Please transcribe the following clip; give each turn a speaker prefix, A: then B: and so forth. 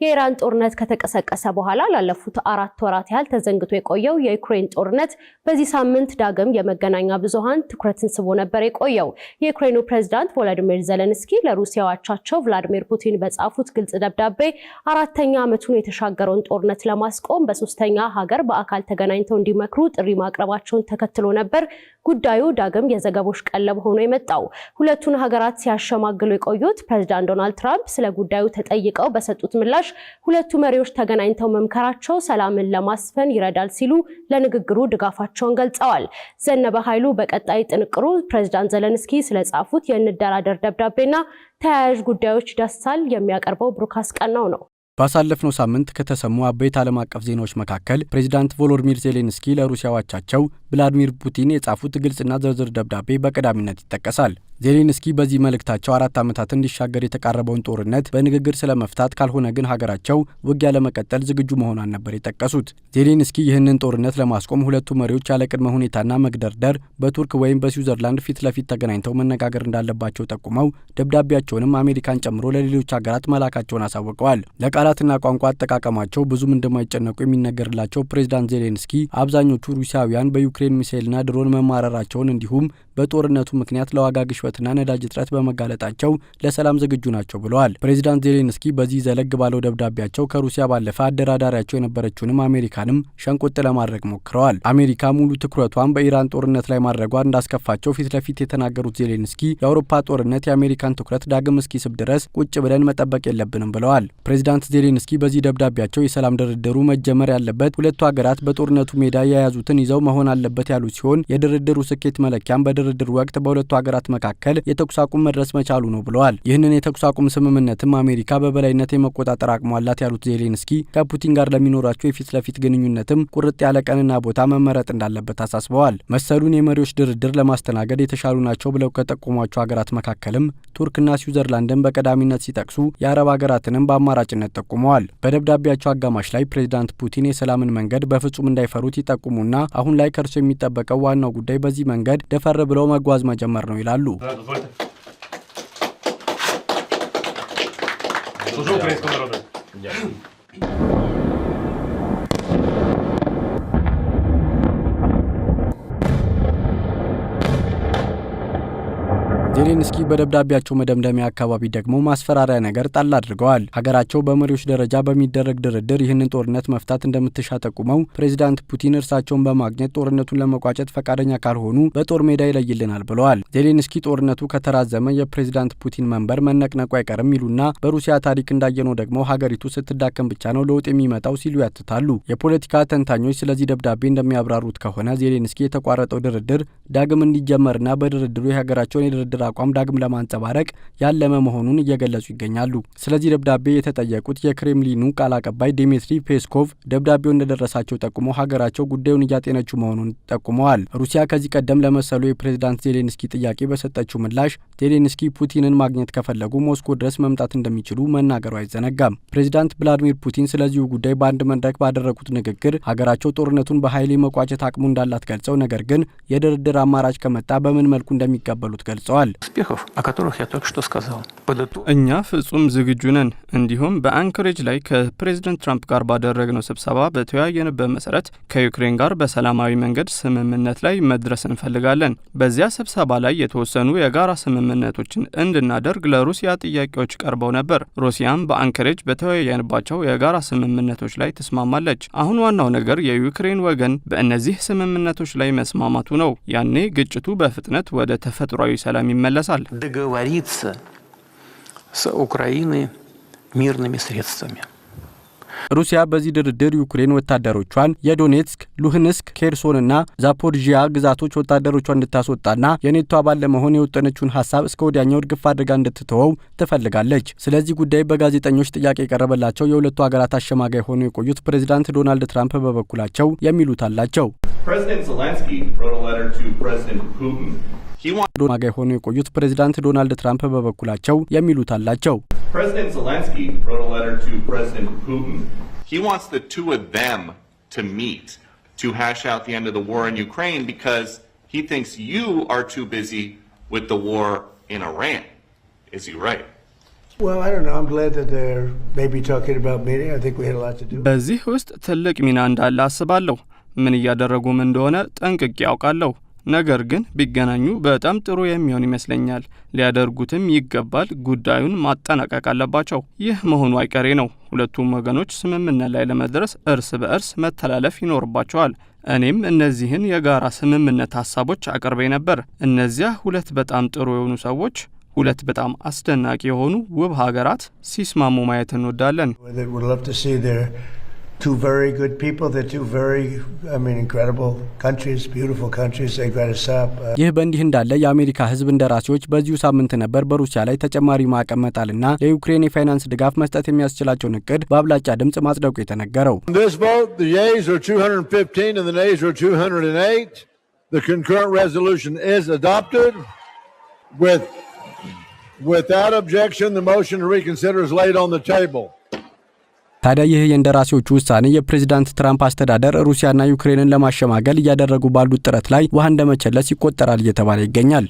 A: የኢራን ጦርነት ከተቀሰቀሰ በኋላ ላለፉት 4 ወራት ያህል ተዘንግቶ የቆየው የዩክሬን ጦርነት በዚህ ሳምንት ዳግም የመገናኛ ብዙሃን ትኩረትን ስቦ ነበር የቆየው። የዩክሬኑ ፕሬዝዳንት ቮሎዲሚር ዜሌንስኪ ለሩሲያው አቻቸው ቭላዲሚር ፑቲን በጻፉት ግልጽ ደብዳቤ አራተኛ ዓመቱን የተሻገረውን ጦርነት ለማስቆም በሶስተኛ ሀገር በአካል ተገናኝተው እንዲመክሩ ጥሪ ማቅረባቸውን ተከትሎ ነበር ጉዳዩ ዳግም የዘገቦች ቀለብ ሆኖ የመጣው። ሁለቱን ሀገራት ሲያሸማግሉ የቆዩት ፕሬዝዳንት ዶናልድ ትራምፕ ስለ ጉዳዩ ተጠይቀው በሰጡት ምላሽ ሁለቱ መሪዎች ተገናኝተው መምከራቸው ሰላምን ለማስፈን ይረዳል ሲሉ ለንግግሩ ድጋፋቸውን ገልጸዋል። ዘነበ ኃይሉ በቀጣይ ጥንቅሩ ፕሬዝዳንት ዜሌንስኪ ስለጻፉት የንደራደር ደብዳቤና ተያያዥ ጉዳዮች ዳስሳል። የሚያቀርበው ብሩክ አስቀናው ነው።
B: ባሳለፍነው ሳምንት ከተሰሙ አበይት ዓለም አቀፍ ዜናዎች መካከል ፕሬዝዳንት ቮሎዲሚር ዜሌንስኪ ለሩሲያው አቻቸው ቭላዲሚር ፑቲን የጻፉት ግልጽና ዝርዝር ደብዳቤ በቀዳሚነት ይጠቀሳል። ዜሌንስኪ በዚህ መልእክታቸው 4 ዓመታት እንዲሻገር የተቃረበውን ጦርነት በንግግር ስለመፍታት ካልሆነ ግን ሀገራቸው ውጊያ ለመቀጠል ዝግጁ መሆኗን ነበር የጠቀሱት። ዜሌንስኪ ይህንን ጦርነት ለማስቆም ሁለቱ መሪዎች ያለ ቅድመ ሁኔታና መግደርደር በቱርክ ወይም በስዊዘርላንድ ፊት ለፊት ተገናኝተው መነጋገር እንዳለባቸው ጠቁመው ደብዳቤያቸውንም አሜሪካን ጨምሮ ለሌሎች ሀገራት መላካቸውን አሳውቀዋል። ለቃላትና ቋንቋ አጠቃቀማቸው ብዙም እንደማይጨነቁ የሚነገርላቸው ፕሬዝዳንት ዜሌንስኪ አብዛኞቹ ሩሲያውያን በዩክሬን ሚሳኤልና ድሮን መማረራቸውን እንዲሁም በጦርነቱ ምክንያት ለዋጋ ግሽበትና ነዳጅ እጥረት በመጋለጣቸው ለሰላም ዝግጁ ናቸው ብለዋል። ፕሬዝዳንት ዜሌንስኪ በዚህ ዘለግ ባለው ደብዳቤያቸው ከሩሲያ ባለፈ አደራዳሪያቸው የነበረችውንም አሜሪካንም ሸንቆጥ ለማድረግ ሞክረዋል። አሜሪካ ሙሉ ትኩረቷን በኢራን ጦርነት ላይ ማድረጓ እንዳስከፋቸው ፊት ለፊት የተናገሩት ዜሌንስኪ የአውሮፓ ጦርነት የአሜሪካን ትኩረት ዳግም እስኪስብ ድረስ ቁጭ ብለን መጠበቅ የለብንም ብለዋል። ፕሬዝዳንት ዜሌንስኪ በዚህ ደብዳቤያቸው የሰላም ድርድሩ መጀመር ያለበት ሁለቱ ሀገራት በጦርነቱ ሜዳ የያዙትን ይዘው መሆን አለበት ያሉ ሲሆን የድርድሩ ስኬት መለኪያም በድርድሩ ወቅት በሁለቱ ሀገራት መካከል የተኩስ አቁም መድረስ መቻሉ ነው ብለዋል። ይህንን የተኩስ አቁም ስምምነትም አሜሪካ በበላይነት የመቆጣጠር አቅሟ አላት ያሉት ዜሌንስኪ ከፑቲን ጋር ለሚኖራቸው የፊት ለፊት ግንኙነትም ቁርጥ ያለ ቀንና ቦታ መመረጥ እንዳለበት አሳስበዋል። መሰሉን የመሪዎች ድርድር ለማስተናገድ የተሻሉ ናቸው ብለው ከጠቆሟቸው ሀገራት መካከልም ቱርክና ስዊዘርላንድን በቀዳሚነት ሲጠቅሱ የአረብ ሀገራትንም በአማራጭነት ጠቁመዋል። በደብዳቤያቸው አጋማሽ ላይ ፕሬዝዳንት ፑቲን የሰላምን መንገድ በፍጹም እንዳይፈሩት ይጠቁሙና አሁን ላይ ከእርሱ የሚጠበቀው ዋናው ጉዳይ በዚህ መንገድ ደፈር ብለው መጓዝ መጀመር ነው ይላሉ። ዜሌንስኪ በደብዳቤያቸው መደምደሚያ አካባቢ ደግሞ ማስፈራሪያ ነገር ጣል አድርገዋል። ሀገራቸው በመሪዎች ደረጃ በሚደረግ ድርድር ይህንን ጦርነት መፍታት እንደምትሻ ጠቁመው ፕሬዝዳንት ፑቲን እርሳቸውን በማግኘት ጦርነቱን ለመቋጨት ፈቃደኛ ካልሆኑ በጦር ሜዳ ይለይልናል ብለዋል። ዜሌንስኪ ጦርነቱ ከተራዘመ የፕሬዝዳንት ፑቲን መንበር መነቅነቁ አይቀርም ይሉና በሩሲያ ታሪክ እንዳየነው ደግሞ ሀገሪቱ ስትዳከም ብቻ ነው ለውጥ የሚመጣው ሲሉ ያትታሉ። የፖለቲካ ተንታኞች ስለዚህ ደብዳቤ እንደሚያብራሩት ከሆነ ዜሌንስኪ የተቋረጠው ድርድር ዳግም እንዲጀመርና በድርድሩ የሀገራቸውን የድርድር አቋም ዳግም ለማንጸባረቅ ያለመ መሆኑን እየገለጹ ይገኛሉ። ስለዚህ ደብዳቤ የተጠየቁት የክሬምሊኑ ቃል አቀባይ ዲሚትሪ ፔስኮቭ ደብዳቤው እንደደረሳቸው ጠቁመው ሀገራቸው ጉዳዩን እያጤነችው መሆኑን ጠቁመዋል። ሩሲያ ከዚህ ቀደም ለመሰሉ የፕሬዝዳንት ዜሌንስኪ ጥያቄ በሰጠችው ምላሽ ዜሌንስኪ ፑቲንን ማግኘት ከፈለጉ ሞስኮ ድረስ መምጣት እንደሚችሉ መናገሩ አይዘነጋም። ፕሬዝዳንት ቭላዲሚር ፑቲን ስለዚሁ ጉዳይ በአንድ መድረክ ባደረጉት ንግግር ሀገራቸው ጦርነቱን በኃይል የመቋጨት አቅሙ እንዳላት ገልጸው ነገር ግን የድርድር አማራጭ ከመጣ በምን መልኩ እንደሚቀበሉት ገልጸዋል።
C: እኛ ፍጹም ዝግጁ ነን። እንዲሁም በአንካሬጅ ላይ ከፕሬዝዳንት ትራምፕ ጋር ባደረግነው ስብሰባ በተወያየንበት መሰረት ከዩክሬን ጋር በሰላማዊ መንገድ ስምምነት ላይ መድረስ እንፈልጋለን። በዚያ ስብሰባ ላይ የተወሰኑ የጋራ ስምምነቶችን እንድናደርግ ለሩሲያ ጥያቄዎች ቀርበው ነበር። ሩሲያም በአንካሬጅ በተወያየንባቸው የጋራ ስምምነቶች ላይ ተስማማለች። አሁን ዋናው ነገር የዩክሬን ወገን በእነዚህ ስምምነቶች ላይ መስማማቱ ነው። ያኔ ግጭቱ በፍጥነት ወደ ተፈጥሯዊ ሰላም ይመለሳል።
D: договориться с Украиной мирными средствами.
B: ሩሲያ በዚህ ድርድር ዩክሬን ወታደሮቿን የዶኔትስክ፣ ሉሃንስክ፣ ኬርሶንና ዛፖሪዥያ ግዛቶች ወታደሮቿን እንድታስወጣና የኔቶ አባል ለመሆን የወጠነችውን ሐሳብ እስከ ወዲያኛው ድጋፍ አድርጋ እንድትተወው ትፈልጋለች። ስለዚህ ጉዳይ በጋዜጠኞች ጥያቄ የቀረበላቸው የሁለቱ ሀገራት አሸማጋይ ሆነው የቆዩት ፕሬዝዳንት ዶናልድ ትራምፕ በበኩላቸው የሚሉት አላቸው።
E: President Zelensky wrote a letter to President Putin.
B: ማጋይ ሆነው የቆዩት ፕሬዝዳንት ዶናልድ ትራምፕ በበኩላቸው የሚሉት አላቸው።
E: President Zelensky wrote a letter to President Putin. He wants the two of them to meet to hash out the end of the war in Ukraine because he thinks you are too busy with the war in Iran. Is he right?
C: በዚህ ውስጥ ትልቅ ሚና እንዳለ አስባለሁ። ምን እያደረጉም እንደሆነ ጠንቅቄ ያውቃለሁ። ነገር ግን ቢገናኙ በጣም ጥሩ የሚሆን ይመስለኛል። ሊያደርጉትም ይገባል። ጉዳዩን ማጠናቀቅ አለባቸው። ይህ መሆኑ አይቀሬ ነው። ሁለቱም ወገኖች ስምምነት ላይ ለመድረስ እርስ በእርስ መተላለፍ ይኖርባቸዋል። እኔም እነዚህን የጋራ ስምምነት ሀሳቦች አቅርቤ ነበር። እነዚያ ሁለት በጣም ጥሩ የሆኑ ሰዎች፣ ሁለት በጣም አስደናቂ የሆኑ ውብ ሀገራት ሲስማሙ ማየት እንወዳለን።
F: Two very good people, they're two very, incredible countries, beautiful countries. They've got to stop.
B: ይህ በእንዲህ እንዳለ የአሜሪካ ሕዝብ እንደራሴዎች በዚሁ ሳምንት ነበር በሩሲያ ላይ ተጨማሪ ማዕቀብ መጣልና ለዩክሬን የፋይናንስ ድጋፍ መስጠት የሚያስችላቸውን እቅድ በአብላጫ ድምጽ ማጽደቁ የተነገረው።
G: This vote, the yeas are 215 and the nays are 208. The concurrent resolution is adopted. Without objection, the motion to reconsider is laid on the table.
B: ታዲያ ይህ የእንደራሴዎቹ ውሳኔ የፕሬዝዳንት ትራምፕ አስተዳደር ሩሲያና ዩክሬንን ለማሸማገል እያደረጉ ባሉት ጥረት ላይ ውሃ እንደመቸለስ ይቆጠራል እየተባለ ይገኛል።